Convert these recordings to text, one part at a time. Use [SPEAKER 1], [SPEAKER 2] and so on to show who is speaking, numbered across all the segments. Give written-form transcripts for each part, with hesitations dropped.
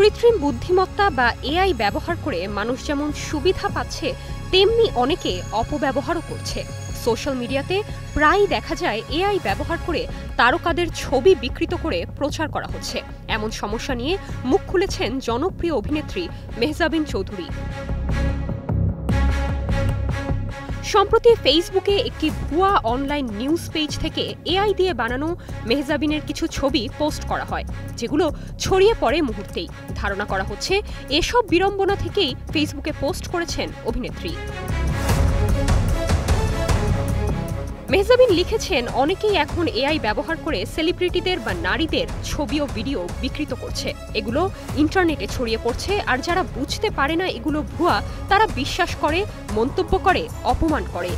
[SPEAKER 1] কৃত্রিম বুদ্ধিমত্তা বা এআই ব্যবহার করে মানুষ যেমন সুবিধা পাচ্ছে, তেমনি অনেকে অপব্যবহারও করছে। সোশ্যাল মিডিয়াতে প্রায়ই দেখা যায় এআই ব্যবহার করে তারকাদের ছবি বিকৃত করে প্রচার করা হচ্ছে। এমন সমস্যা নিয়ে মুখ খুলেছেন জনপ্রিয় অভিনেত্রী মেহজাবিন চৌধুরী। সম্প্রতি ফেসবুকে একটি ভুয়া অনলাইন নিউজ পেজ থেকে এআই দিয়ে বানানো মেহজাবিনের কিছু ছবি পোস্ট করা হয়, যেগুলো ছড়িয়ে পড়ে মুহূর্তেই। ধারণা করা হচ্ছে এসব বিড়ম্বনা থেকেই ফেসবুকে পোস্ট করেছেন অভিনেত্রী। মেহজাবিন লিখেছেন, অনেকেই এখন এআই ব্যবহার করে সেলিব্রিটিদের বা নারীদের ছবি ও ভিডিও বিকৃত করছে। এগুলো ইন্টারনেটে ছড়িয়ে পড়ছে, আর যারা বুঝতে পারে না এগুলো ভুয়া, তারা বিশ্বাস করে, মন্তব্য করে, অপমান করে।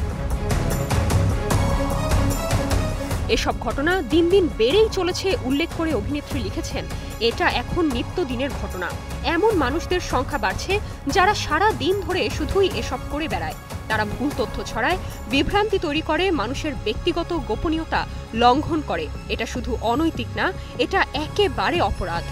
[SPEAKER 1] এসব ঘটনা দিন দিন বেড়েই চলেছে উল্লেখ করে অভিনেত্রী লিখেছেন, এটা এখন নিত্যদিনের ঘটনা। এমন মানুষদের সংখ্যা বাড়ছে যারা সারা দিন ধরে শুধুই এসব করে বেড়ায়। তারা ভুল তথ্য ছড়ায়, বিভ্রান্তি তৈরি করে, মানুষের ব্যক্তিগত গোপনীয়তা লঙ্ঘন করে। এটা শুধু অনৈতিক না, এটা একেবারে অপরাধ।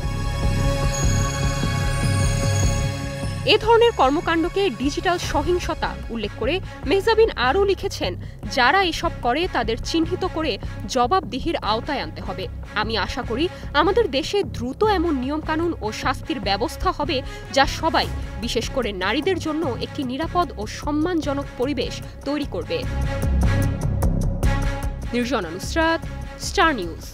[SPEAKER 1] এ ধরনের কর্মকাণ্ডকে ডিজিটাল সহিংসতা উল্লেখ করে মেহজাবিন আরও লিখেছেন, যারা এসব করে তাদের চিহ্নিত করে জবাবদিহির আওতায় আনতে হবে। আমি আশা করি আমাদের দেশে দ্রুত এমন নিয়মকানুন ও শাস্তির ব্যবস্থা হবে যা সবাই, বিশেষ করে নারীদের জন্য একটি নিরাপদ ও সম্মানজনক পরিবেশ তৈরি করবে। Nirjona Nusrat, star news.